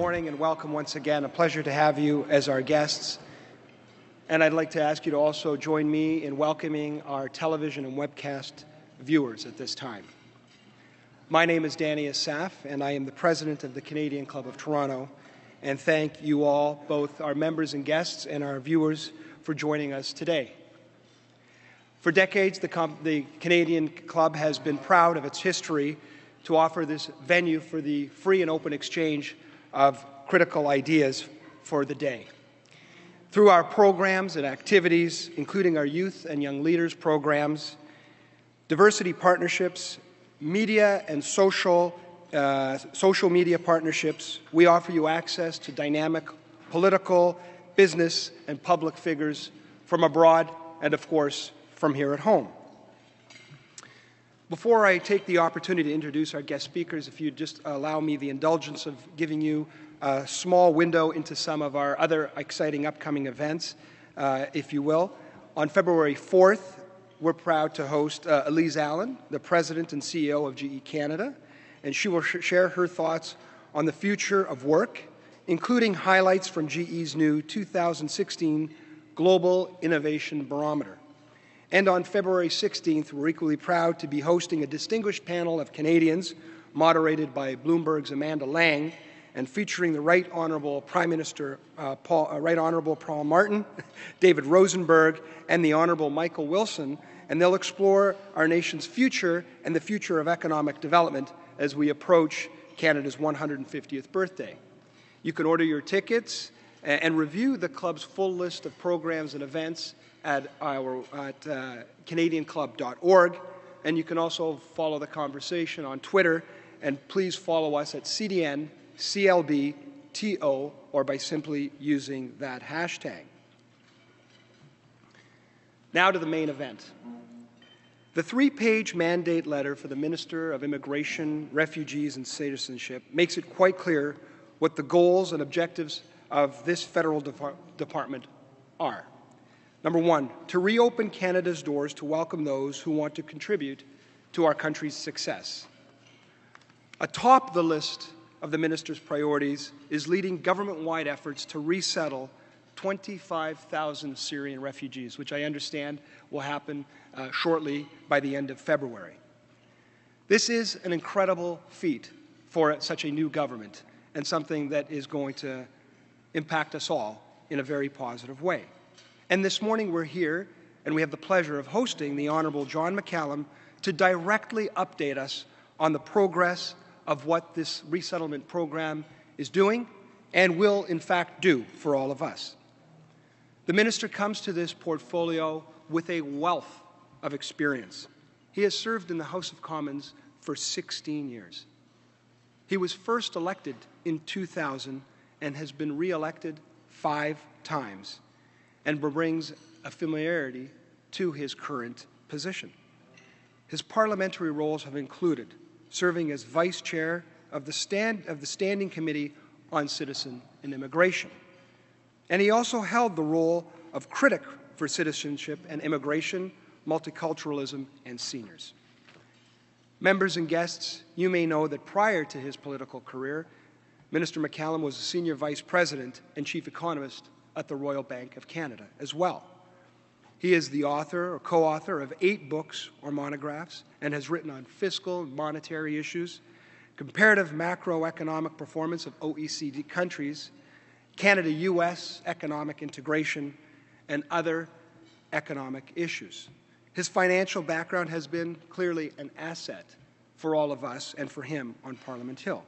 morning and welcome once again. A pleasure to have you as our guests. And I'd like to ask you to also join me in welcoming our television and webcast viewers at this time. My name is Danny Asaf, and I am the president of the Canadian Club of Toronto. And thank you all, both our members and guests and our viewers, for joining us today. For decades, the Canadian Club has been proud of its history to offer this venue for the free and open exchange of critical ideas for the day. Through our programs and activities, including our youth and young leaders programs, diversity partnerships, media and social media partnerships, we offer you access to dynamic political, business, and public figures from abroad and, of course, from here at home. Before I take the opportunity to introduce our guest speakers, if you'd just allow me the indulgence of giving you a small window into some of our other exciting upcoming events, if you will. On February 4th, we're proud to host Elise Allen, the President and CEO of GE Canada, and she will share her thoughts on the future of work, including highlights from GE's new 2016 Global Innovation Barometer. And on February 16th, we're equally proud to be hosting a distinguished panel of Canadians, moderated by Bloomberg's Amanda Lang, and featuring the Right Honourable Prime Minister Right Honourable Paul Martin, David Rosenberg, and the Honourable Michael Wilson, and they'll explore our nation's future and the future of economic development as we approach Canada's 150th birthday. You can order your tickets and review the club's full list of programs and events at canadianclub.org, and you can also follow the conversation on Twitter, and please follow us at CDN, CLB, TO, or by simply using that hashtag. Now to the main event. The 3-page mandate letter for the Minister of Immigration, Refugees and Citizenship makes it quite clear what the goals and objectives of this federal department are. Number one, to reopen Canada's doors to welcome those who want to contribute to our country's success. Atop the list of the minister's priorities is leading government-wide efforts to resettle 25,000 Syrian refugees, which I understand will happen shortly by the end of February. This is an incredible feat for such a new government and something that is going to impact us all in a very positive way. And this morning we're here, and we have the pleasure of hosting the Honourable John McCallum to directly update us on the progress of what this resettlement program is doing and will, in fact, do for all of us. The Minister comes to this portfolio with a wealth of experience. He has served in the House of Commons for 16 years. He was first elected in 2000 and has been re-elected 5 times, and brings a familiarity to his current position. His parliamentary roles have included serving as Vice Chair of the Standing Committee on Citizen and Immigration. And he also held the role of Critic for Citizenship and Immigration, Multiculturalism, and Seniors. Members and guests, you may know that prior to his political career, Minister McCallum was a Senior Vice President and Chief Economist at the Royal Bank of Canada as well. He is the author or co-author of 8 books or monographs and has written on fiscal and monetary issues, comparative macroeconomic performance of OECD countries, Canada-US economic integration, and other economic issues. His financial background has been clearly an asset for all of us and for him on Parliament Hill.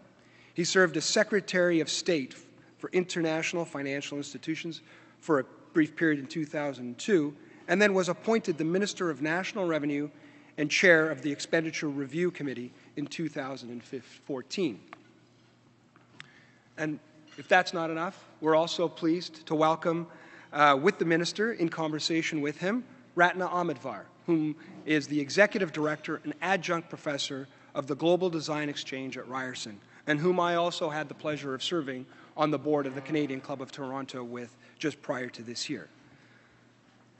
He served as Secretary of State for International Financial Institutions for a brief period in 2002, and then was appointed the Minister of National Revenue and Chair of the Expenditure Review Committee in 2014. And if that's not enough, we're also pleased to welcome with the Minister, in conversation with him, Ratna Omidvar, whom is the Executive Director and Adjunct Professor of the Global Design Exchange at Ryerson, and whom I also had the pleasure of serving on the board of the Canadian Club of Toronto with just prior to this year.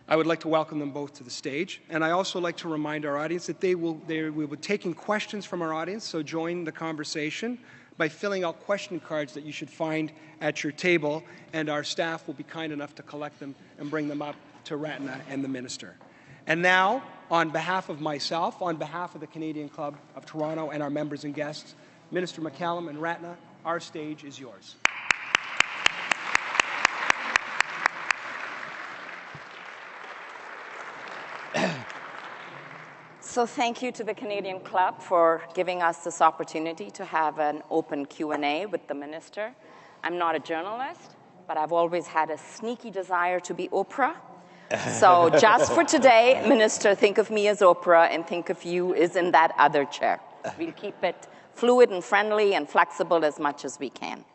I would like to welcome them both to the stage, and I also like to remind our audience that we will be taking questions from our audience, so join the conversation by filling out question cards that you should find at your table, and our staff will be kind enough to collect them and bring them up to Ratna and the Minister. And now, on behalf of myself, on behalf of the Canadian Club of Toronto and our members and guests, Minister McCallum and Ratna, our stage is yours. So thank you to the Canadian Club for giving us this opportunity to have an open Q&A with the Minister. I'm not a journalist, but I've always had a sneaky desire to be Oprah. So just for today, Minister, think of me as Oprah and think of you as in that other chair. We'll keep it fluid and friendly and flexible as much as we can.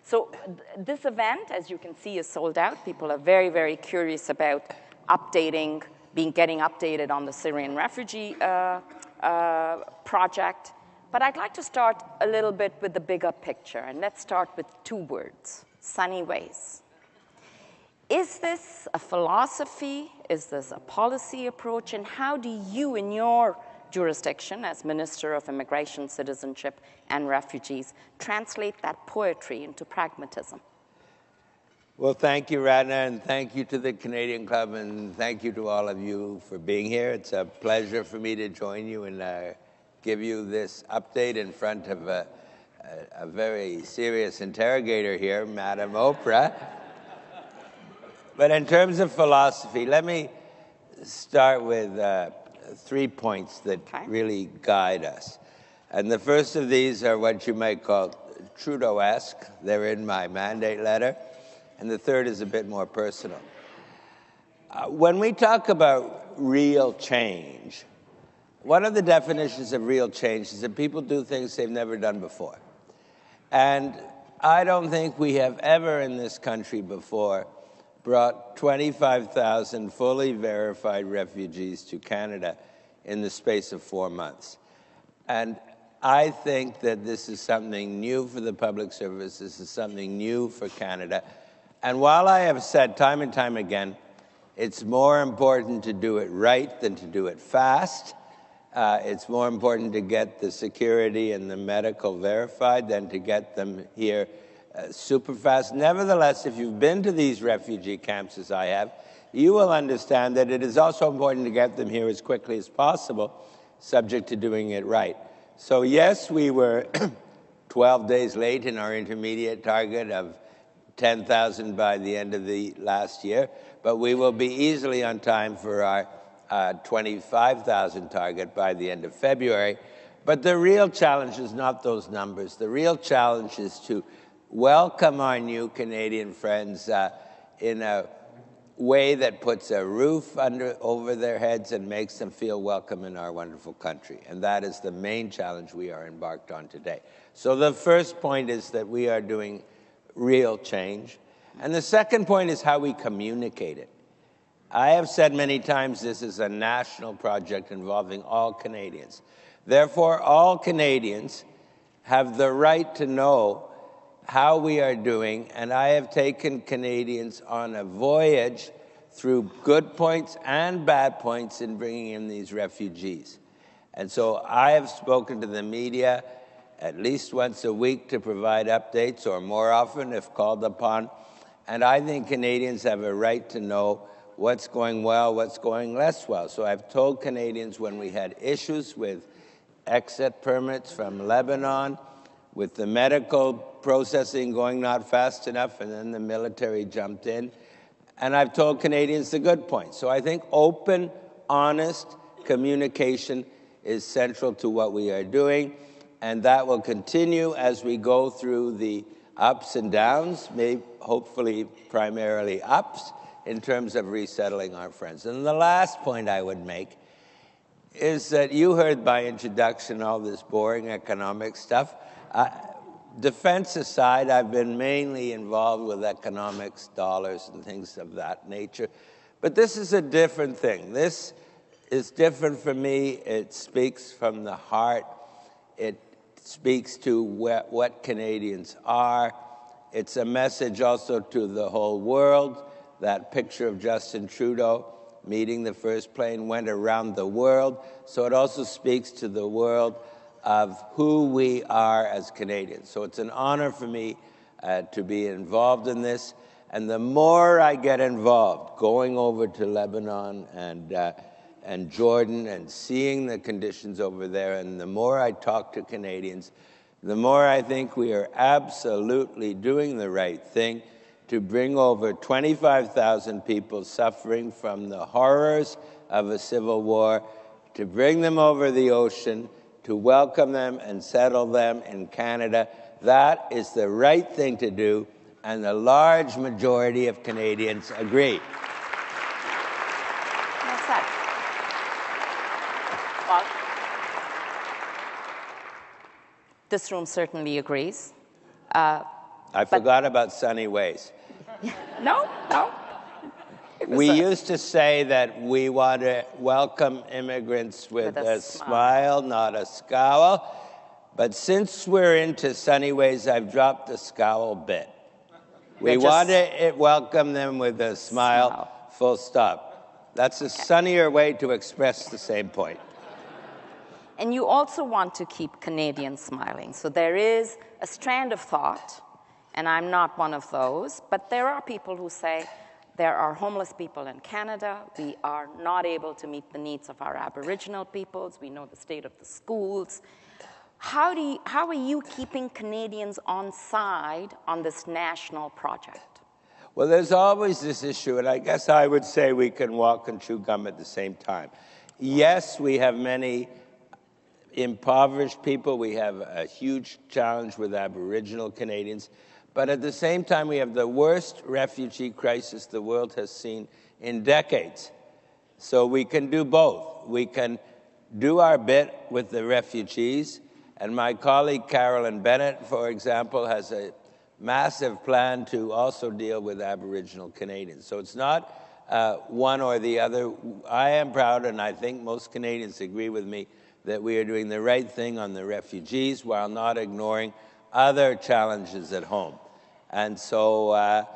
So this event, as you can see, is sold out. People are very, very curious about getting updated on the Syrian refugee project. But I'd like to start a little bit with the bigger picture, and let's start with two words: sunny ways. Is this a philosophy? Is this a policy approach? And how do you, in your jurisdiction as Minister of Immigration, Citizenship, and Refugees, translate that poetry into pragmatism? Well, thank you, Ratna, and thank you to the Canadian Club, and thank you to all of you for being here. It's a pleasure for me to join you and give you this update in front of a very serious interrogator here, Madam Oprah. But in terms of philosophy, let me start with 3 points that really guide us. And the first of these are what you might call Trudeau-esque. They're in my mandate letter. And the third is a bit more personal. When we talk about real change, one of the definitions of real change is that people do things they've never done before. And I don't think we have ever in this country before brought 25,000 fully verified refugees to Canada in the space of 4 months. And I think that this is something new for the public service. This is something new for Canada. And while I have said time and time again, it's more important to do it right than to do it fast. It's more important to get the security and the medical verified than to get them here super fast. Nevertheless, if you've been to these refugee camps as I have, you will understand that it is also important to get them here as quickly as possible, subject to doing it right. So yes, we were 12 days late in our intermediate target of 10,000 by the end of the last year, but we will be easily on time for our 25,000 target by the end of February. But the real challenge is not those numbers. The real challenge is to welcome our new Canadian friends in a way that puts a roof over their heads and makes them feel welcome in our wonderful country. And that is the main challenge we are embarked on today. So the first point is that we are doing real change. And the second point is how we communicate it. I have said many times this is a national project involving all Canadians. Therefore, all Canadians have the right to know how we are doing, and I have taken Canadians on a voyage through good points and bad points in bringing in these refugees. And so I have spoken to the media at least once a week to provide updates, or more often if called upon. And I think Canadians have a right to know what's going well, what's going less well. So I've told Canadians when we had issues with exit permits from Lebanon, with the medical processing going not fast enough, and then the military jumped in. And I've told Canadians the good points. So I think open, honest communication is central to what we are doing, and that will continue as we go through the ups and downs, maybe hopefully primarily ups, in terms of resettling our friends. And the last point I would make is that you heard by introduction all this boring economic stuff. Defense aside, I've been mainly involved with economics, dollars, and things of that nature. But this is a different thing. This is different for me. It speaks from the heart. It speaks to what Canadians are. It's a message also to the whole world. That picture of Justin Trudeau meeting the first plane went around the world. So it also speaks to the world of who we are as Canadians. So it's an honor for me to be involved in this. And the more I get involved, going over to Lebanon and Jordan and seeing the conditions over there, and the more I talk to Canadians, the more I think we are absolutely doing the right thing to bring over 25,000 people suffering from the horrors of a civil war, to bring them over the ocean, to welcome them and settle them in Canada. That is the right thing to do, and the large majority of Canadians agree. Well said. Well, this room certainly agrees. I forgot about sunny ways. No. We used to say that we want to welcome immigrants with a smile, not a scowl. But since we're into sunny ways, I've dropped the scowl bit. We want to welcome them with a smile, full stop. That's a sunnier way to express the same point. And you also want to keep Canadians smiling. So there is a strand of thought, and I'm not one of those, but there are people who say there are homeless people in Canada. We are not able to meet the needs of our Aboriginal peoples. We know the state of the schools. How are you keeping Canadians on side on this national project? Well, there's always this issue, and I guess I would say we can walk and chew gum at the same time. Yes, we have many impoverished people. We have a huge challenge with Aboriginal Canadians. But at the same time, we have the worst refugee crisis the world has seen in decades. So we can do both. We can do our bit with the refugees. And my colleague Carolyn Bennett, for example, has a massive plan to also deal with Aboriginal Canadians. So it's not one or the other. I am proud, and I think most Canadians agree with me, that we are doing the right thing on the refugees while not ignoring other challenges at home. And so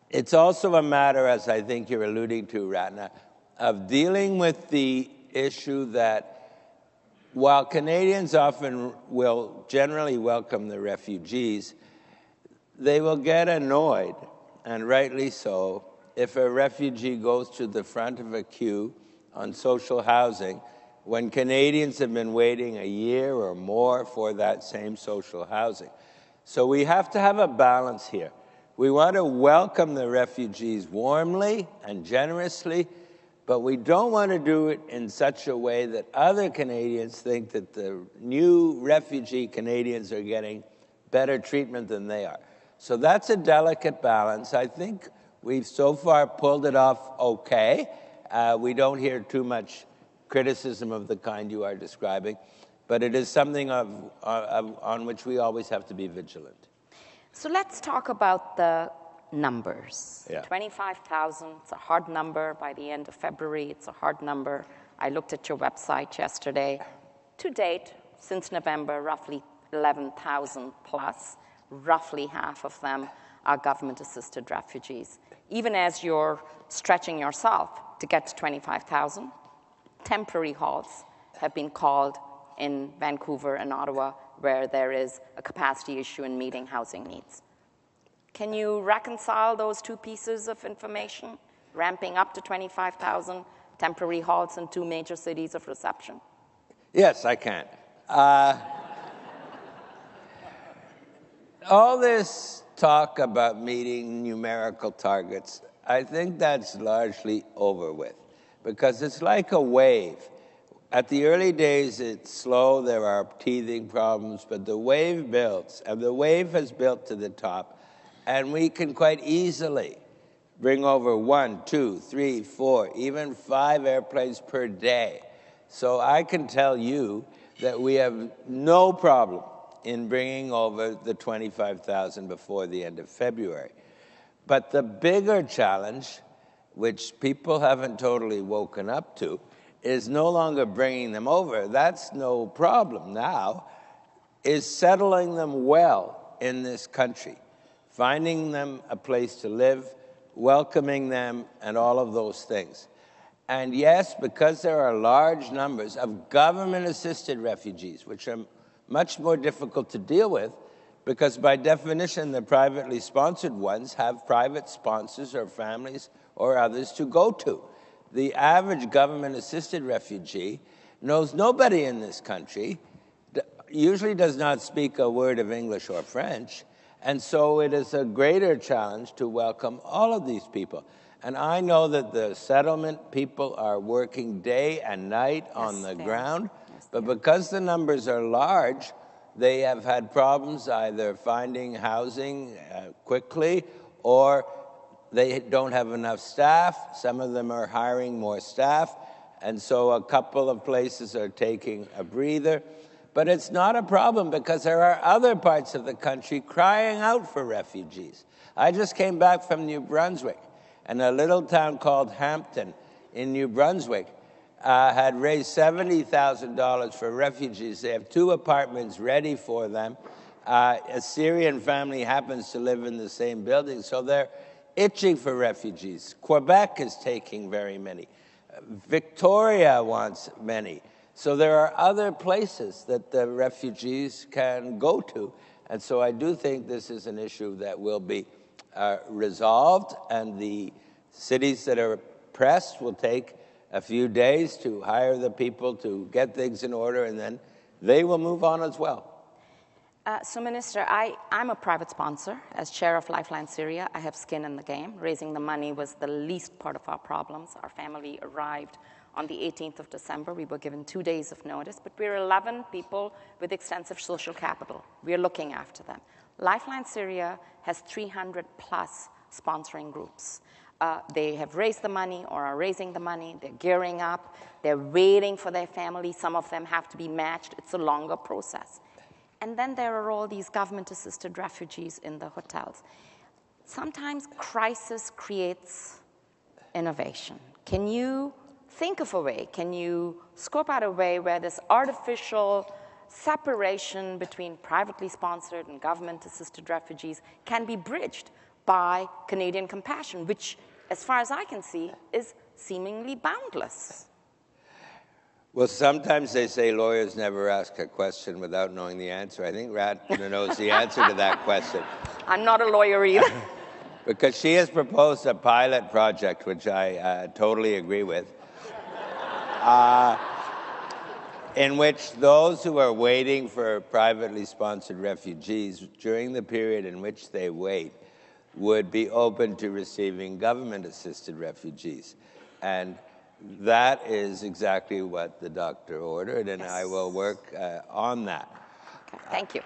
it's also a matter, as I think you're alluding to, Ratna, of dealing with the issue that while Canadians often will generally welcome the refugees, they will get annoyed, and rightly so, if a refugee goes to the front of a queue on social housing when Canadians have been waiting a year or more for that same social housing. So we have to have a balance here. We want to welcome the refugees warmly and generously, but we don't want to do it in such a way that other Canadians think that the new refugee Canadians are getting better treatment than they are. So that's a delicate balance. I think we've so far pulled it off okay. We don't hear too much criticism of the kind you are describing, but it is something on which we always have to be vigilant. So let's talk about the numbers. Yeah. 25,000, it's a hard number. By the end of February, it's a hard number. I looked at your website yesterday. To date, since November, roughly 11,000 plus. Roughly half of them are government-assisted refugees. Even as you're stretching yourself to get to 25,000, temporary halts have been called in Vancouver and Ottawa, where there is a capacity issue in meeting housing needs. Can you reconcile those two pieces of information, ramping up to 25,000, temporary halts in two major cities of reception? Yes, I can. All this talk about meeting numerical targets, I think that's largely over with, because it's like a wave. At the early days, it's slow, there are teething problems, but the wave builds, and the wave has built to the top, and we can quite easily bring over 1, 2, 3, 4, even 5 airplanes per day. So I can tell you that we have no problem in bringing over the 25,000 before the end of February. But the bigger challenge, which people haven't totally woken up to, is no longer bringing them over. That's no problem now, is settling them well in this country, finding them a place to live, welcoming them, and all of those things. And yes, because there are large numbers of government-assisted refugees, which are much more difficult to deal with, because by definition, the privately sponsored ones have private sponsors or families or others to go to. The average government-assisted refugee knows nobody in this country, usually does not speak a word of English or French, and so it is a greater challenge to welcome all of these people. And I know that the settlement people are working day and night on the ground, but because the numbers are large, they have had problems either finding housing quickly, or they don't have enough staff. Some of them are hiring more staff, and so a couple of places are taking a breather. But it's not a problem because there are other parts of the country crying out for refugees. I just came back from New Brunswick, and a little town called Hampton in New Brunswick had raised $70,000 for refugees. They have 2 apartments ready for them. A Syrian family happens to live in the same building, so they're itching for refugees. Quebec is taking very many. Victoria wants many. So there are other places that the refugees can go to. And so I do think this is an issue that will be resolved, and the cities that are pressed will take a few days to hire the people to get things in order, and then they will move on as well. So, Minister, I'm a private sponsor. As chair of Lifeline Syria, I have skin in the game. Raising the money was the least part of our problems. Our family arrived on the 18th of December. We were given 2 days of notice, but we're 11 people with extensive social capital. We're looking after them. Lifeline Syria has 300 plus sponsoring groups. They have raised the money or are raising the money. They're gearing up. They're waiting for their family. Some of them have to be matched. It's a longer process. And then there are all these government-assisted refugees in the hotels. Sometimes crisis creates innovation. Can you think of a way, can you scope out a way where this artificial separation between privately sponsored and government-assisted refugees can be bridged by Canadian compassion, which, as far as I can see, is seemingly boundless? Well, sometimes they say lawyers never ask a question without knowing the answer. I think Ratna knows the answer to that question. I'm not a lawyer either. Because she has proposed a pilot project, which I totally agree with, in which those who are waiting for privately sponsored refugees, during the period in which they wait, would be open to receiving government-assisted refugees. And that is exactly what the doctor ordered, and I will work on that. Okay, thank you.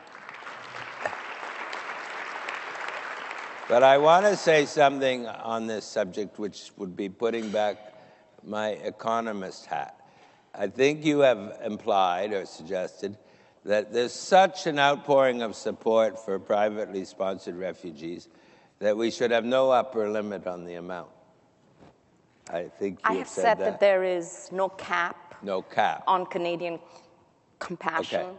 But I want to say something on this subject, which would be putting back my economist hat. I think you have implied or suggested that there's such an outpouring of support for privately sponsored refugees that we should have no upper limit on the amount. I think you have said that there is no cap. No cap. On Canadian compassion, okay.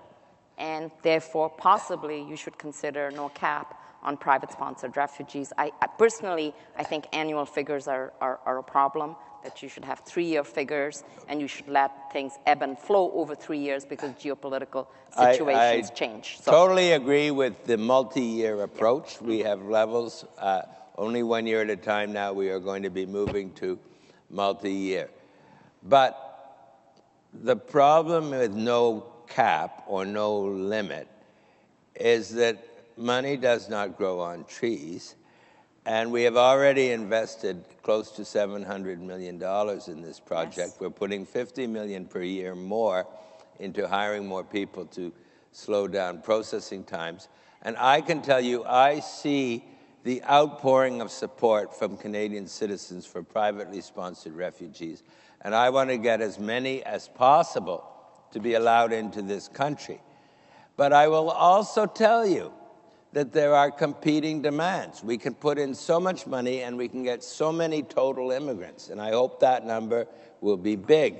And therefore possibly you should consider no cap on private-sponsored refugees. I personally, I think annual figures are a problem, that you should have 3-year figures, and you should let things ebb and flow over 3 years because geopolitical situations change. So. Totally agree with the multi-year approach. We have levels, only 1 year at a time now. We are going to be moving to multi-year. But the problem with no cap or no limit is that money does not grow on trees, and we have already invested close to $700 million in this project. Yes. We're putting $50 million per year more into hiring more people to slow down processing times. And I can tell you, I see the outpouring of support from Canadian citizens for privately sponsored refugees, and I want to get as many as possible to be allowed into this country. But I will also tell you that there are competing demands. We can put in so much money and we can get so many total immigrants, and I hope that number will be big.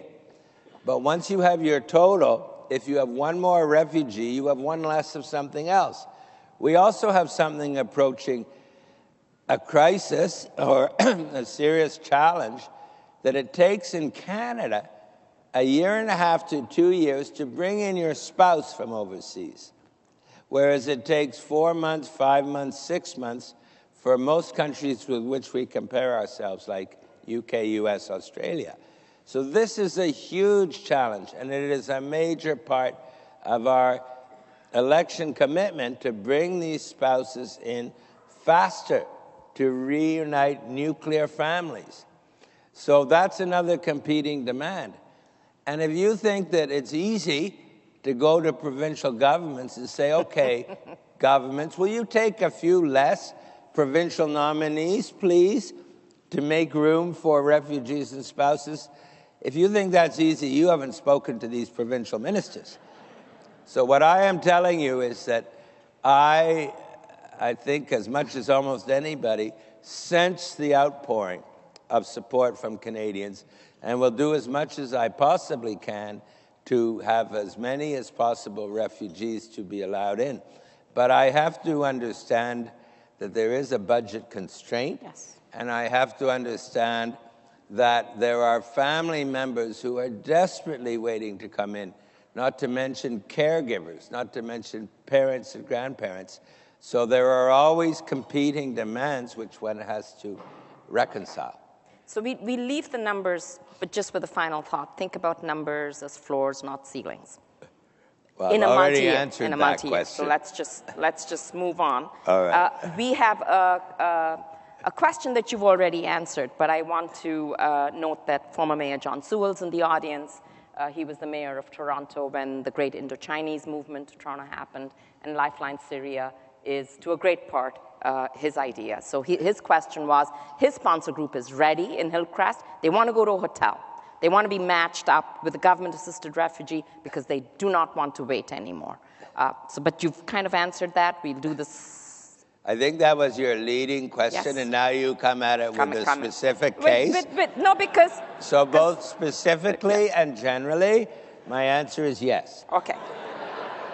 But once you have your total, if you have one more refugee, you have one less of something else. We also have something approaching a crisis or a serious challenge that it takes in Canada 1.5 to 2 years to bring in your spouse from overseas, whereas it takes 4 months, 5 months, 6 months for most countries with which we compare ourselves, like UK, US, Australia. So this is a huge challenge, and it is a major part of our election commitment to bring these spouses in faster, to reunite nuclear families. So that's another competing demand. And if you think that it's easy to go to provincial governments and say, okay, governments, will you take a few less provincial nominees, please, to make room for refugees and spouses? If you think that's easy, you haven't spoken to these provincial ministers. So what I am telling you is that I think, as much as almost anybody, sense the outpouring of support from Canadians, and will do as much as I possibly can to have as many as possible refugees to be allowed in. But I have to understand that there is a budget constraint, Yes. and I have to understand that there are family members who are desperately waiting to come in, not to mention caregivers, not to mention parents and grandparents. So there are always competing demands which one has to reconcile. So we leave the numbers, but just with a final thought. Think about numbers as floors, not ceilings. Well, In I've a already multi-year, answered in a that multi-year. So question. let's just move on. All right. We have a question that you've already answered, but I want to note that former Mayor John Sewell's in the audience. He was the mayor of Toronto when the Great Indo-Chinese Movement to Toronto happened, and Lifeline Syria is, to a great part, his idea. So his question was, his sponsor group is ready in Hillcrest. They want to go to a hotel. They want to be matched up with a government-assisted refugee because they do not want to wait anymore. But you've kind of answered that. We'll do this. I think that was your leading question, Yes. and now you come at it with a specific case. No, because... So both specifically and generally, my answer is yes. Okay.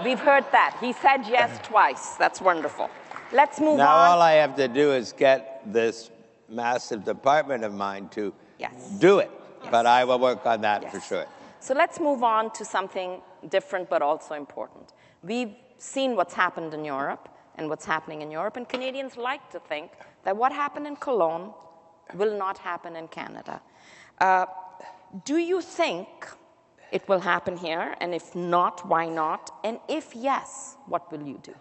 We've heard that. He said yes twice. That's wonderful. Let's move Now on. all I have to do is get this massive department of mine to Yes. do it. Yes. But I will work on that Yes. for sure. So let's move on to something different but also important. We've seen what's happened in Europe and what's happening in Europe, and Canadians like to think that what happened in Cologne will not happen in Canada. Do you think it will happen here? And if not, why not? And if yes, what will you do?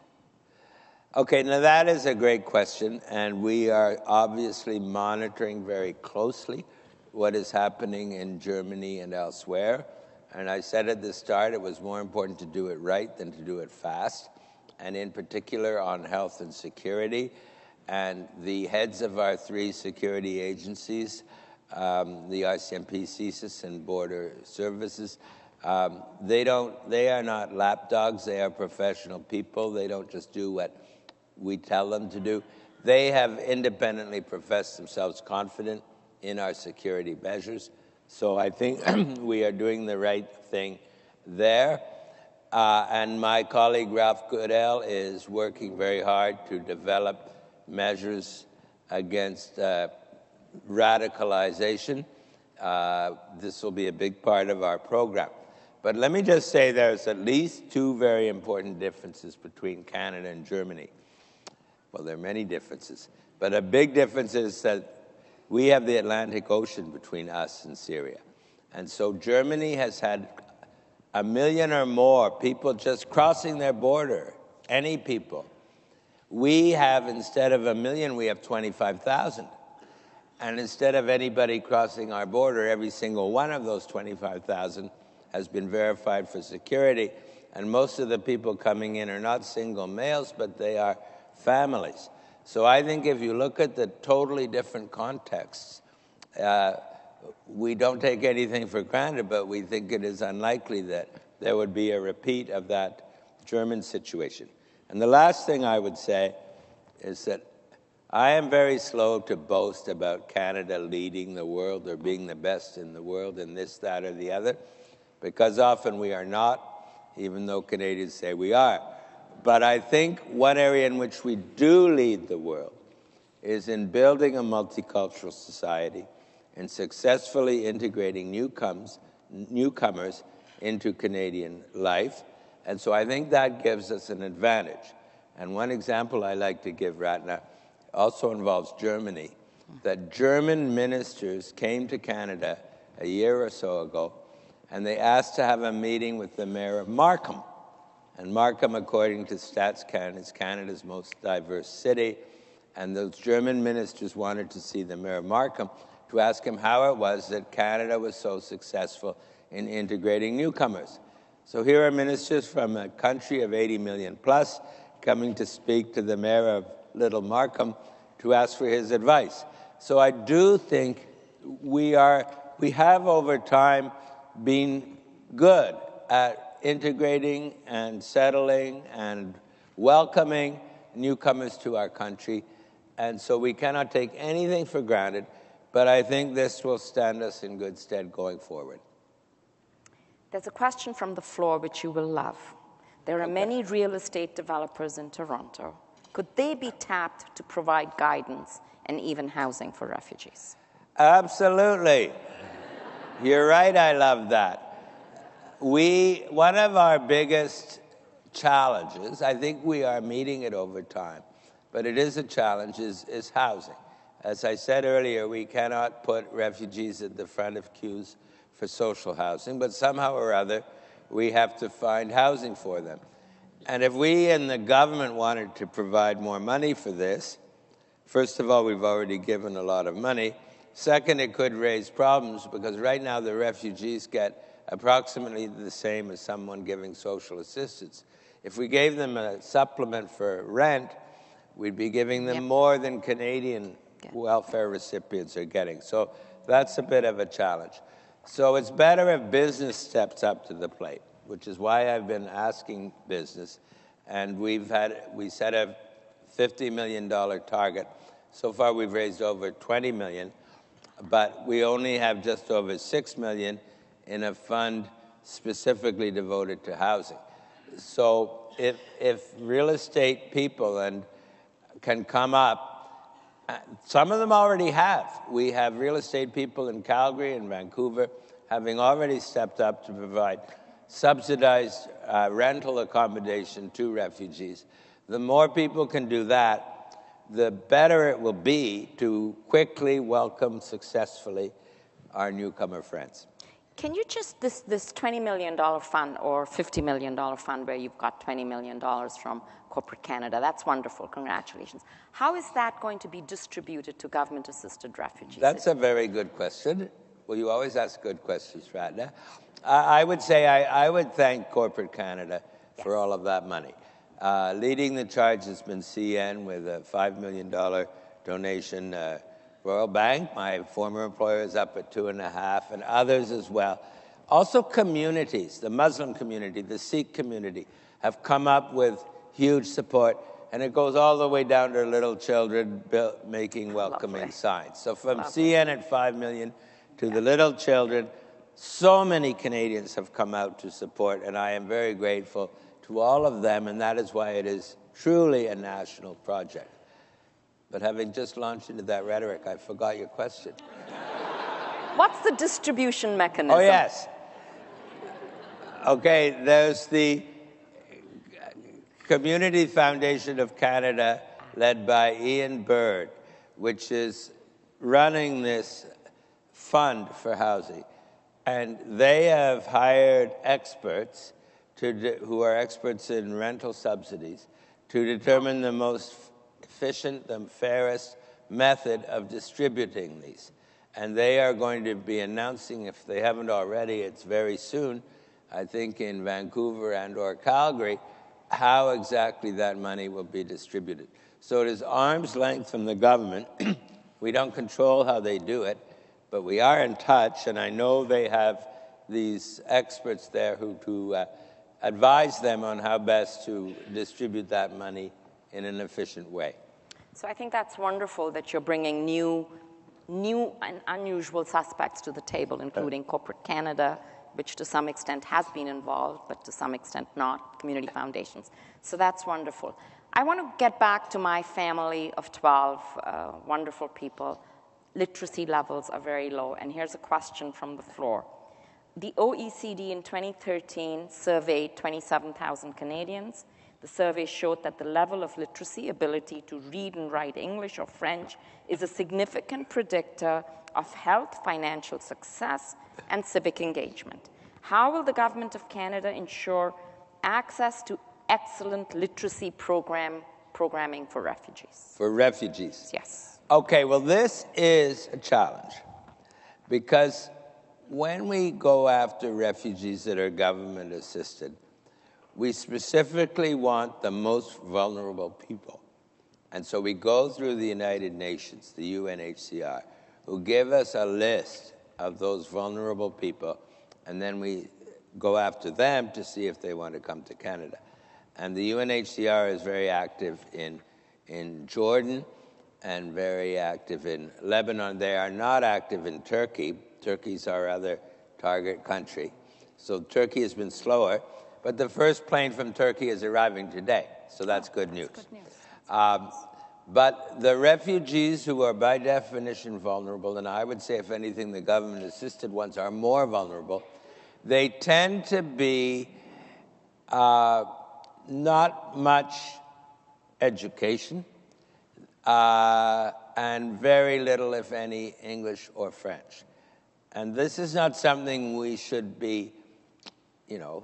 Okay, now that is a great question, and we are obviously monitoring very closely what is happening in Germany and elsewhere. And I said at the start, it was more important to do it right than to do it fast, and in particular on health and security. And the heads of our 3 security agencies, the RCMP, CSIS, and Border Services, they are not lapdogs. They are professional people. They don't just do what we tell them to do. They have independently professed themselves confident in our security measures. So I think we are doing the right thing there. And my colleague Ralph Goodell is working very hard to develop measures against radicalization. This will be a big part of our program. But let me just say there's at least 2 very important differences between Canada and Germany. Well, there are many differences, but a big difference is that we have the Atlantic Ocean between us and Syria. And so Germany has had 1 million or more people just crossing their border, any people. We have, instead of 1 million, we have 25,000. And instead of anybody crossing our border, every single one of those 25,000 has been verified for security. And most of the people coming in are not single males, but they are families. So I think if you look at the totally different contexts, we don't take anything for granted, but we think it is unlikely that there would be a repeat of that German situation. And the last thing I would say is that I am very slow to boast about Canada leading the world or being the best in the world in this, that, or the other, because often we are not, even though Canadians say we are. But I think one area in which we do lead the world is in building a multicultural society, in successfully integrating newcomers into Canadian life. And so I think that gives us an advantage. And one example I like to give, Ratna, also involves Germany, that German ministers came to Canada a year or so ago, and they asked to have a meeting with the mayor of McCallumm. And McCallumm, according to Stats Canada, is Canada's most diverse city. And those German ministers wanted to see the mayor of McCallumm to ask him how it was that Canada was so successful in integrating newcomers. So here are ministers from a country of 80 million plus coming to speak to the mayor of Little McCallumm to ask for his advice. So I do think we have over time been good at integrating and settling and welcoming newcomers to our country. And so we cannot take anything for granted, but I think this will stand us in good stead going forward. There's a question from the floor which you will love. There are many real estate developers in Toronto. Could they be tapped to provide guidance and even housing for refugees? Absolutely. You're right, I love that. One of our biggest challenges, I think we are meeting it over time, but it is a challenge, is housing. As I said earlier, we cannot put refugees at the front of queues for social housing, but somehow or other, we have to find housing for them. And if we in the government wanted to provide more money for this, first of all, we've already given a lot of money. Second, it could raise problems because right now the refugees get approximately the same as someone giving social assistance. If we gave them a supplement for rent, we'd be giving them more than Canadian welfare recipients are getting. So that's a bit of a challenge. So it's better if business steps up to the plate, which is why I've been asking business. And we set a $50 million target. So far, we've raised over $20 million, but we only have just over $6 million in a fund specifically devoted to housing. So if real estate people can come up, some of them already have. We have real estate people in Calgary and Vancouver having already stepped up to provide subsidized rental accommodation to refugees. The more people can do that, the better it will be to quickly welcome successfully our newcomer friends. Can you just, this $20 million fund or $50 million fund where you've got $20 million from Corporate Canada, that's wonderful, congratulations. How is that going to be distributed to government-assisted refugees? That's a very good question. Well, you always ask good questions, Ratna. I would say I would thank Corporate Canada for all of that money. Leading the charge has been CN with a $5 million donation. Royal Bank, my former employer, is up at $2.5 million, and others as well. Also communities, the Muslim community, the Sikh community, have come up with huge support, and it goes all the way down to little children making welcoming signs. So from CN at $5 million to the little children, so many Canadians have come out to support, and I am very grateful to all of them, and that is why it is truly a national project. But having just launched into that rhetoric, I forgot your question. What's the distribution mechanism? Oh, yes. Okay, there's the Community Foundation of Canada, led by Ian Bird, which is running this fund for housing. And they have hired experts who are experts in rental subsidies to determine the most efficient, the fairest method of distributing these. And they are going to be announcing, if they haven't already, it's very soon, I think in Vancouver and or Calgary, how exactly that money will be distributed. So it is arm's length from the government. We don't control how they do it, but we are in touch, and I know they have these experts there who advise them on how best to distribute that money in an efficient way. So I think that's wonderful that you're bringing new and unusual suspects to the table, including Corporate Canada, which to some extent has been involved, but to some extent not, community foundations. So that's wonderful. I want to get back to my family of 12 wonderful people. literacy levels are very low. And here's a question from the floor. The OECD in 2013 surveyed 27,000 Canadians. The survey showed that the level of literacy, ability to read and write English or French, is a significant predictor of health, financial success, and civic engagement. How will the Government of Canada ensure access to excellent literacy programming for refugees? For refugees? Yes. Okay, well, this is a challenge because when we go after refugees that are government assisted, we specifically want the most vulnerable people. And so we go through the United Nations, the UNHCR, who give us a list of those vulnerable people, and then we go after them to see if they want to come to Canada. And the UNHCR is very active in Jordan and very active in Lebanon. They are not active in Turkey. Turkey's our other target country. So Turkey has been slower, but the first plane from Turkey is arriving today, so that's good news. That's good news. But the refugees who are by definition vulnerable, and I would say if anything the government-assisted ones are more vulnerable, they tend to be not much education and very little, if any, English or French. And this is not something we should be,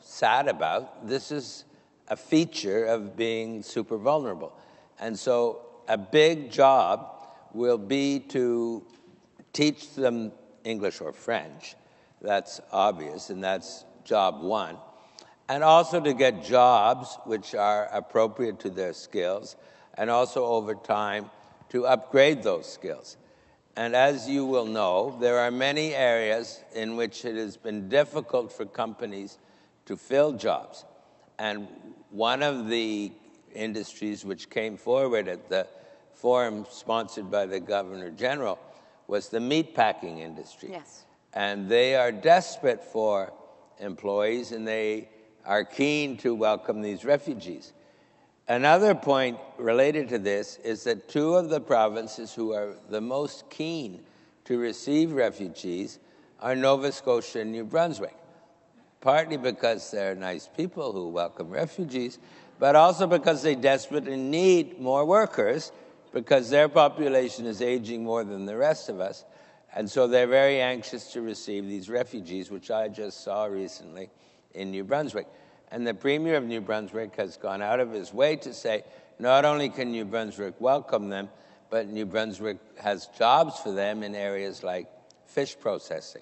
sad about. This is a feature of being super vulnerable. And so a big job will be to teach them English or French. That's obvious, and that's job one. And also to get jobs which are appropriate to their skills, and also over time to upgrade those skills. And as you will know, there are many areas in which it has been difficult for companies to fill jobs. And one of the industries which came forward at the forum sponsored by the Governor General was the meatpacking industry. Yes. And they are desperate for employees, and they are keen to welcome these refugees. Another point related to this is that two of the provinces who are the most keen to receive refugees are Nova Scotia and New Brunswick, partly because they're nice people who welcome refugees, but also because they desperately need more workers because their population is aging more than the rest of us. And so they're very anxious to receive these refugees, which I just saw recently in New Brunswick. And the Premier of New Brunswick has gone out of his way to say, not only can New Brunswick welcome them, but New Brunswick has jobs for them in areas like fish processing.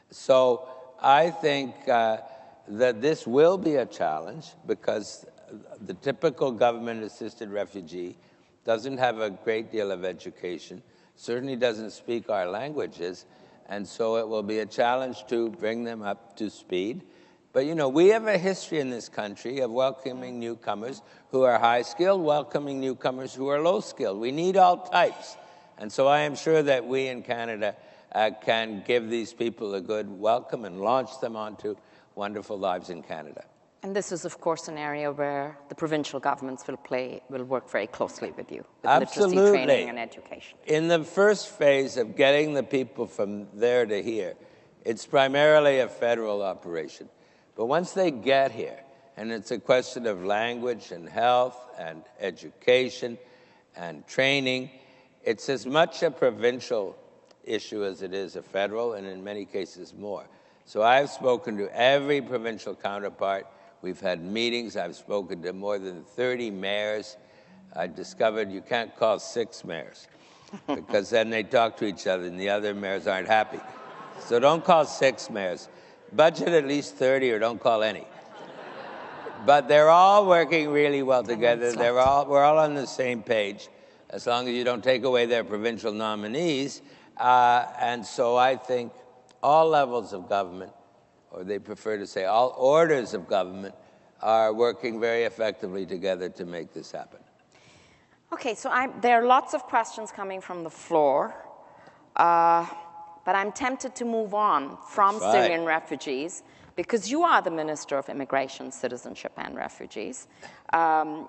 So I think that this will be a challenge because the typical government-assisted refugee doesn't have a great deal of education, certainly doesn't speak our languages, and so it will be a challenge to bring them up to speed. But, we have a history in this country of welcoming newcomers who are high-skilled, welcoming newcomers who are low-skilled. We need all types. And so I am sure that we in Canada can give these people a good welcome and launch them onto wonderful lives in Canada. And this is, of course, an area where the provincial governments will work very closely with you, with Absolutely. literacy training and education. In the first phase of getting the people from there to here, it's primarily a federal operation. But once they get here, and it's a question of language and health and education and training, it's as much a provincial issue as it is a federal, and in many cases more. So I've spoken to every provincial counterpart. We've had meetings. I've spoken to more than 30 mayors. I discovered you can't call 6 mayors because then they talk to each other and the other mayors aren't happy. So don't call 6 mayors. Budget at least 30 or don't call any. But they're all working really well together. We're all on the same page, as long as you don't take away their provincial nominees. And so I think all levels of government, or they prefer to say all orders of government, are working very effectively together to make this happen. Okay, so there are lots of questions coming from the floor. But I'm tempted to move on from Syrian refugees because you are the Minister of Immigration, Citizenship, and Refugees. And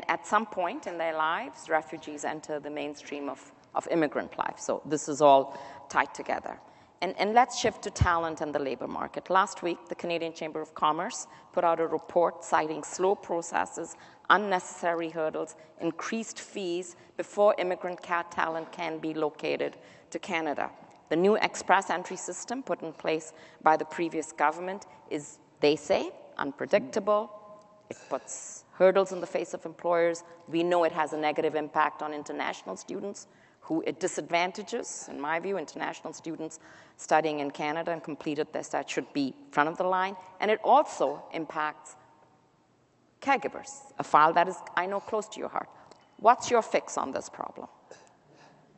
at some point in their lives, refugees enter the mainstream of of immigrant life. So this is all tied together. And let's shift to talent and the labor market. Last week, the Canadian Chamber of Commerce put out a report citing slow processes, unnecessary hurdles, increased fees before immigrant talent can be located to Canada. The new express entry system put in place by the previous government is, they say, unpredictable. It puts hurdles in the face of employers. We know it has a negative impact on international students, who it disadvantages, in my view, international students studying in Canada and completed their studies should be front of the line. And it also impacts caregivers, a file that is, I know, close to your heart. What's your fix on this problem?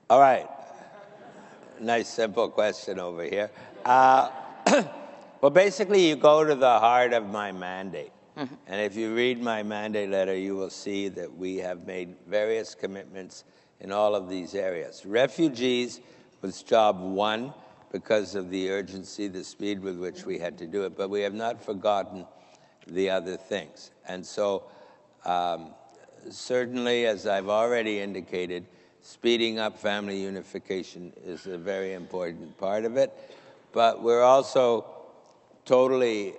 All right. Nice, simple question over here. Well, basically, you go to the heart of my mandate. Mm-hmm. And if you read my mandate letter, you will see that we have made various commitments in all of these areas. Refugees was job one because of the urgency, the speed with which we had to do it, but we have not forgotten the other things. And so certainly, as I've already indicated, speeding up family unification is a very important part of it, but we're also totally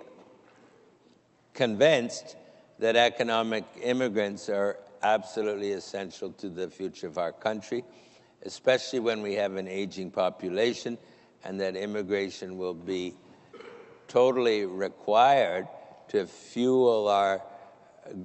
convinced that economic immigrants are absolutely essential to the future of our country, especially when we have an aging population, and that immigration will be totally required to fuel our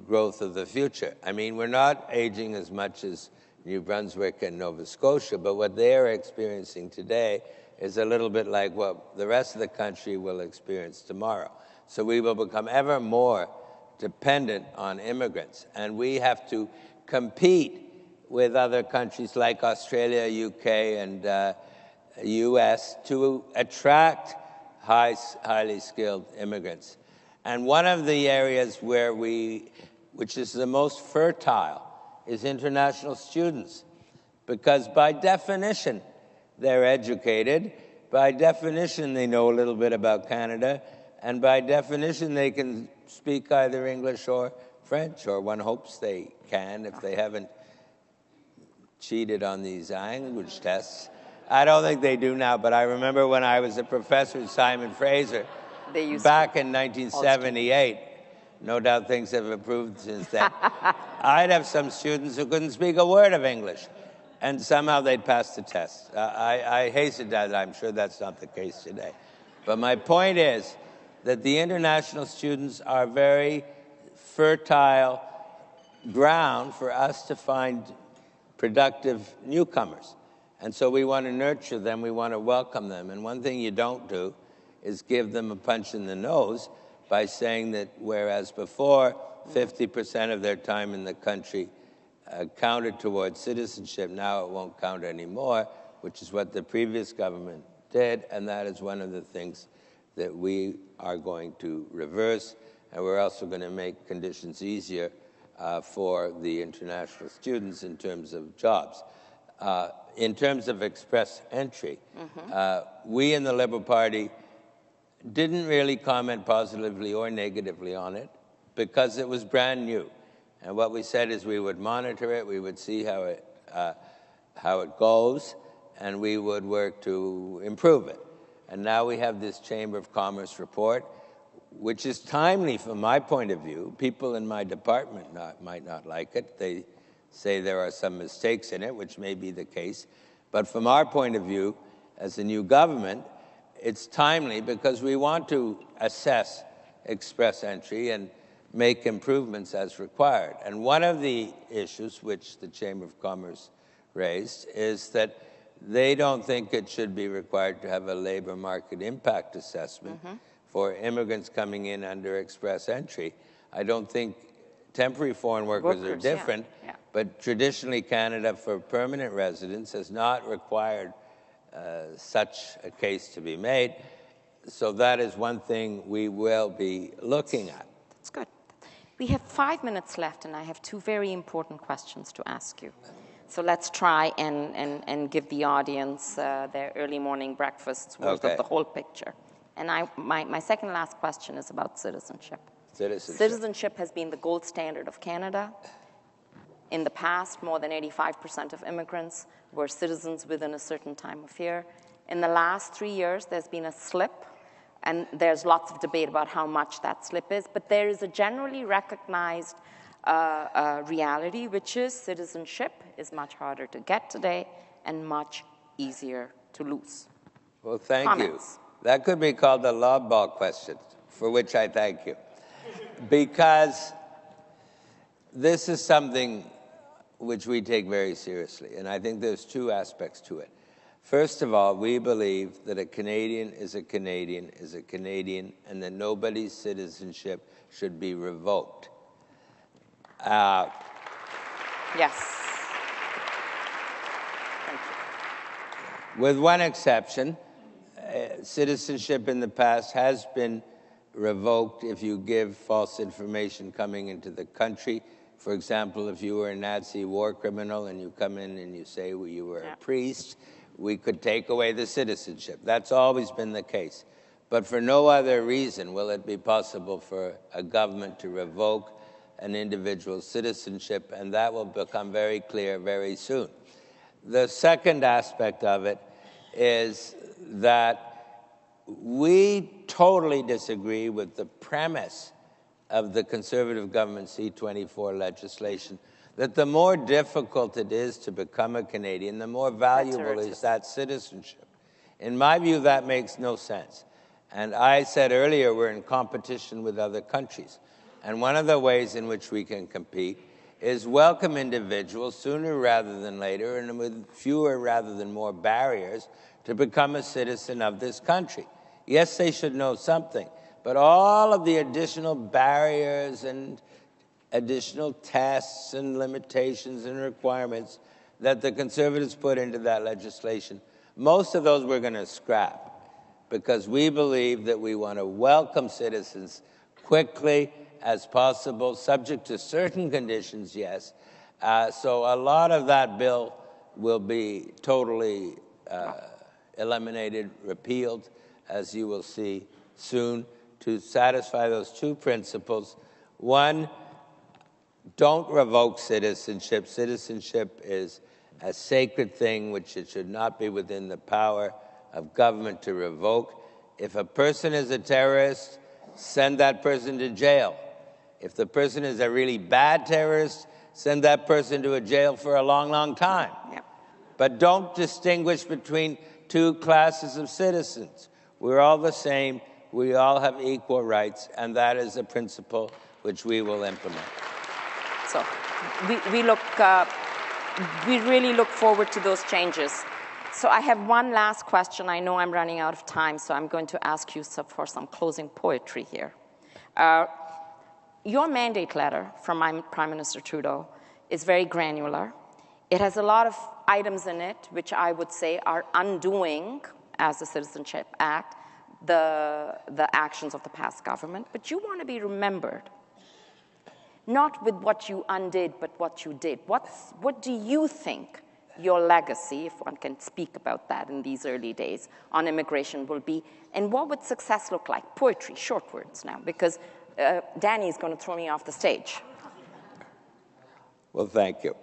growth of the future. I mean, we're not aging as much as New Brunswick and Nova Scotia, but what they're experiencing today is a little bit like what the rest of the country will experience tomorrow. So we will become ever more dependent on immigrants, and we have to compete with other countries like Australia, UK, and US to attract highly skilled immigrants. And one of the areas where which is the most fertile, is international students, because by definition, they're educated, by definition, they know a little bit about Canada, and by definition, they can speak either English or French, or one hopes they can if they haven't cheated on these language tests. I don't think they do now, but I remember when I was a professor at Simon Fraser back in 1978. No doubt things have improved since then. I'd have some students who couldn't speak a word of English, and somehow they'd pass the test. I hasten that. I'm sure that's not the case today. But my point is that the international students are very fertile ground for us to find productive newcomers. And so we want to nurture them, we want to welcome them. And one thing you don't do is give them a punch in the nose by saying that whereas before 50% of their time in the country counted towards citizenship, now it won't count anymore, which is what the previous government did, and that is one of the things that we are going to reverse, and we're also going to make conditions easier for the international students in terms of jobs. In terms of express entry, we in the Liberal Party didn't really comment positively or negatively on it because it was brand new. And what we said is we would monitor it, we would see how it goes, and we would work to improve it. And now we have this Chamber of Commerce report, which is timely from my point of view. People in my department might not like it. They say there are some mistakes in it, which may be the case. But from our point of view, as a new government, it's timely because we want to assess express entry and make improvements as required. And one of the issues which the Chamber of Commerce raised is that they don't think it should be required to have a labor market impact assessment for immigrants coming in under express entry. I don't think temporary foreign workers are different, but traditionally Canada for permanent residents has not required such a case to be made. So that is one thing we will be looking at. That's good. We have 5 minutes left, and I have two very important questions to ask you. So let's try and give the audience their early morning breakfasts worth of the whole picture. And my second last question is about citizenship. Citizenship has been the gold standard of Canada. In the past, more than 85% of immigrants were citizens within a certain time of year. In the last 3 years, there's been a slip, and there's lots of debate about how much that slip is, but there is a generally recognized reality, which is citizenship is much harder to get today and much easier to lose. Well, thank Comments? you. That could be called the lob ball question, for which I thank you. Because this is something which we take very seriously, and I think there's two aspects to it. First of all, we believe that a Canadian is a Canadian is a Canadian, and that nobody's citizenship should be revoked. Yes. Thank you. With one exception, citizenship in the past has been revoked if you give false information coming into the country. For example, if you were a Nazi war criminal and you come in and you say you were a priest, we could take away the citizenship. That's always been the case. But for no other reason will it be possible for a government to revoke an individual's citizenship, and that will become very clear very soon. The second aspect of it is that we totally disagree with the premise of the Conservative government C-24 legislation, that the more difficult it is to become a Canadian, the more valuable is that citizenship. In my view, that makes no sense. And I said earlier, we're in competition with other countries. And one of the ways in which we can compete is welcome individuals sooner rather than later and with fewer rather than more barriers to become a citizen of this country. Yes, they should know something, but all of the additional barriers and additional tests and limitations and requirements that the Conservatives put into that legislation, most of those we're going to scrap because we believe that we want to welcome citizens quickly as possible, subject to certain conditions, yes. So a lot of that bill will be totally eliminated, repealed, as you will see soon, to satisfy those two principles. One, don't revoke citizenship. Citizenship is a sacred thing which it should not be within the power of government to revoke. If a person is a terrorist, send that person to jail. If the person is a really bad terrorist, send that person to a jail for a long, long time. Yep. But don't distinguish between two classes of citizens. We're all the same. We all have equal rights, and that is a principle which we will implement. So we really look forward to those changes. So I have one last question. I know I'm running out of time, so I'm going to ask you for some closing poetry here. Your mandate letter from Prime Minister Trudeau is very granular. It has a lot of items in it which I would say are undoing, as the Citizenship Act, the actions of the past government. But you want to be remembered, not with what you undid, but what you did. What do you think your legacy, if one can speak about that in these early days, on immigration will be? And what would success look like? Poetry, short words now, because Danny's going to throw me off the stage. Well, thank you.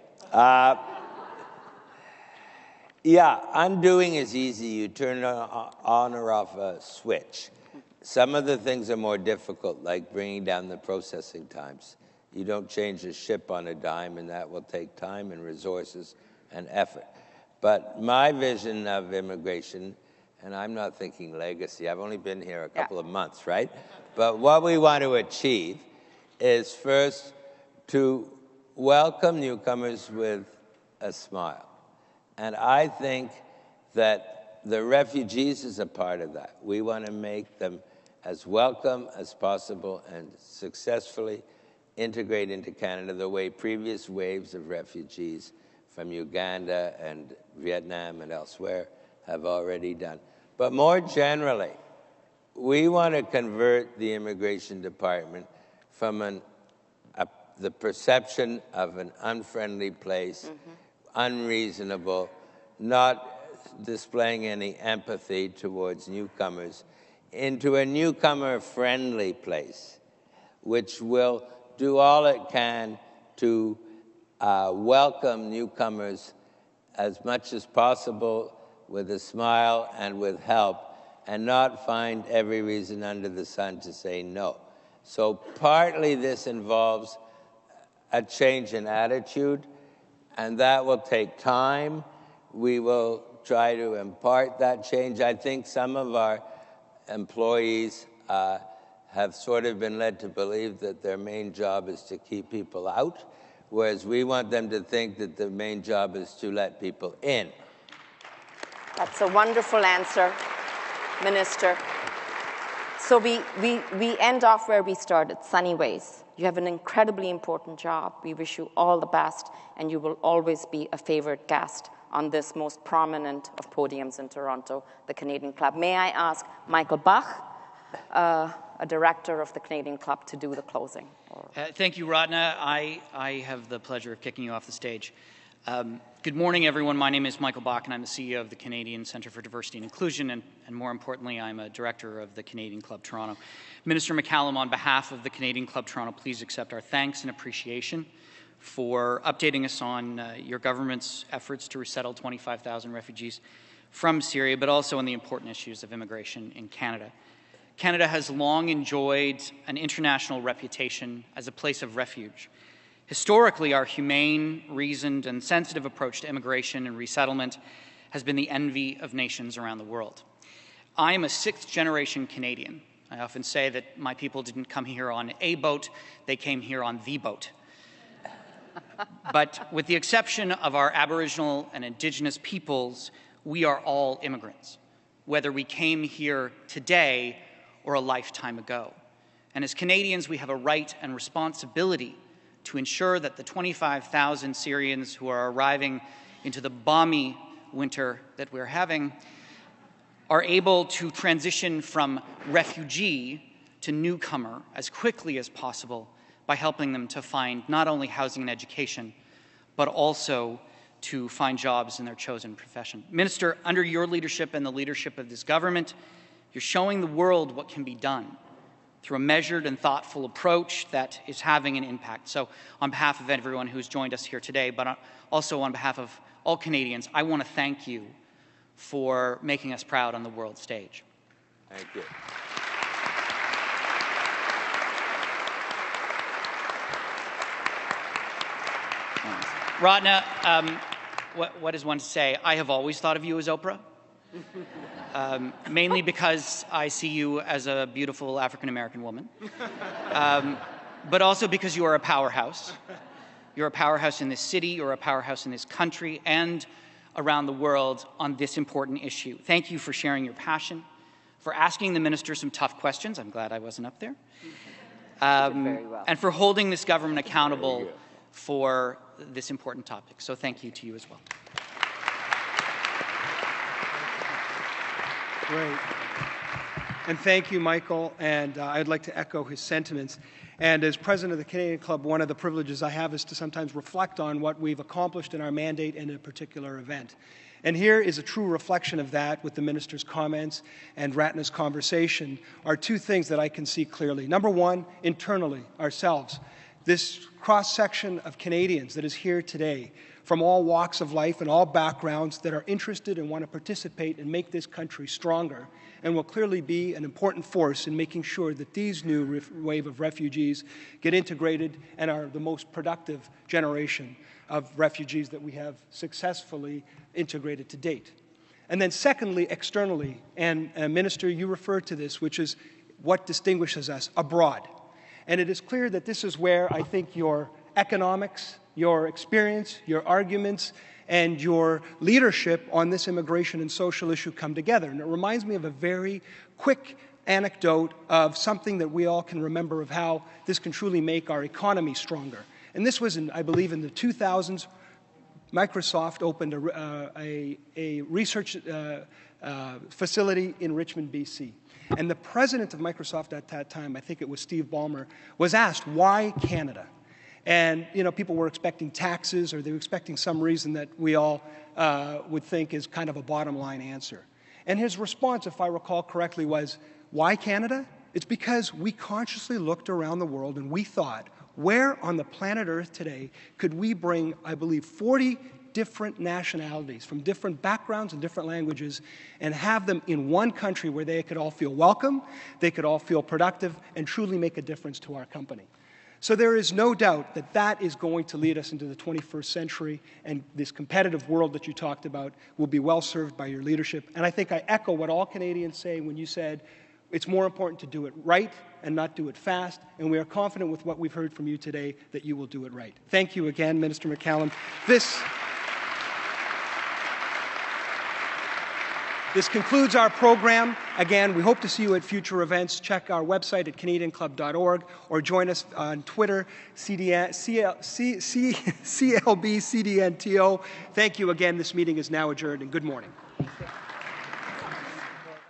Yeah, undoing is easy. You turn on or off a switch. Some of the things are more difficult, like bringing down the processing times. You don't change a ship on a dime, and that will take time and resources and effort. But my vision of immigration, and I'm not thinking legacy, I've only been here a couple of months, right? But what we want to achieve is first to welcome newcomers with a smile. And I think that the refugees is a part of that. We want to make them as welcome as possible and successfully integrate into Canada the way previous waves of refugees from Uganda and Vietnam and elsewhere have already done. But more generally, we want to convert the immigration department from the perception of an unfriendly place, unreasonable, not displaying any empathy towards newcomers, into a newcomer-friendly place, which will do all it can to welcome newcomers as much as possible with a smile and with help, and not find every reason under the sun to say no. So partly this involves a change in attitude, and that will take time. We will try to impart that change. I think some of our employees have sort of been led to believe that their main job is to keep people out, whereas we want them to think that the main job is to let people in. That's a wonderful answer, Minister. So we end off where we started, sunny ways. You have an incredibly important job. We wish you all the best, and you will always be a favored guest on this most prominent of podiums in Toronto, the Canadian Club. May I ask Michael Bach, a director of the Canadian Club, to do the closing? Thank you, Ratna. I have the pleasure of kicking you off the stage. Good morning, everyone. My name is Michael Bach, and I'm the CEO of the Canadian Centre for Diversity and Inclusion, and more importantly, I'm a director of the Canadian Club Toronto. Minister McCallum, on behalf of the Canadian Club Toronto, please accept our thanks and appreciation for updating us on your government's efforts to resettle 25,000 refugees from Syria, but also on the important issues of immigration in Canada. Canada has long enjoyed an international reputation as a place of refuge. Historically, our humane, reasoned, and sensitive approach to immigration and resettlement has been the envy of nations around the world. I am a sixth-generation Canadian. I often say that my people didn't come here on a boat, they came here on the boat. But with the exception of our Aboriginal and Indigenous peoples, we are all immigrants, whether we came here today or a lifetime ago. And as Canadians, we have a right and responsibility to ensure that the 25,000 Syrians who are arriving into the balmy winter that we're having are able to transition from refugee to newcomer as quickly as possible by helping them to find not only housing and education, but also to find jobs in their chosen profession. Minister, under your leadership and the leadership of this government, you're showing the world what can be done through a measured and thoughtful approach that is having an impact. So on behalf of everyone who's joined us here today, but also on behalf of all Canadians, I want to thank you for making us proud on the world stage. Thank you. Ratna, what does one say? I have always thought of you as Oprah. Mainly because I see you as a beautiful African-American woman, but also because you are a powerhouse. You're a powerhouse in this city, you're a powerhouse in this country, and around the world on this important issue. Thank you for sharing your passion, for asking the minister some tough questions. I'm glad I wasn't up there. Very well. And for holding this government accountable for this important topic. So thank you to you as well. Great. And thank you, Michael, and I'd like to echo his sentiments. And as president of the Canadian Club, one of the privileges I have is to sometimes reflect on what we've accomplished in our mandate in a particular event. And here is a true reflection of that with the minister's comments and Ratna's conversation are two things that I can see clearly. Number one, internally, ourselves. This cross-section of Canadians that is here today from all walks of life and all backgrounds that are interested and want to participate and make this country stronger and will clearly be an important force in making sure that these new wave of refugees get integrated and are the most productive generation of refugees that we have successfully integrated to date. And then secondly, externally, and Minister, you referred to this, which is what distinguishes us abroad. And it is clear that this is where I think your economics, your experience, your arguments, and your leadership on this immigration and social issue come together. And it reminds me of a very quick anecdote of something that we all can remember of how this can truly make our economy stronger. And this was, I believe, in the 2000s. Microsoft opened a research facility in Richmond, BC. And the president of Microsoft at that time, I think it was Steve Ballmer, was asked, why Canada? And, you know, people were expecting taxes or they were expecting some reason that we all would think is kind of a bottom line answer. And his response, if I recall correctly, was, why Canada? It's because we consciously looked around the world and we thought, Where on the planet Earth today could we bring, I believe, 40 different nationalities from different backgrounds and different languages and have them in one country where they could all feel welcome, they could all feel productive, and truly make a difference to our company? So there is no doubt that that is going to lead us into the 21st century, and this competitive world that you talked about will be well served by your leadership. And I think I echo what all Canadians say when you said it's more important to do it right and not do it fast, and we are confident with what we've heard from you today that you will do it right. Thank you again, Minister McCallum. This concludes our program. Again, we hope to see you at future events. Check our website at canadianclub.org or join us on Twitter, CLBCDNTO. Thank you again. This meeting is now adjourned, and good morning.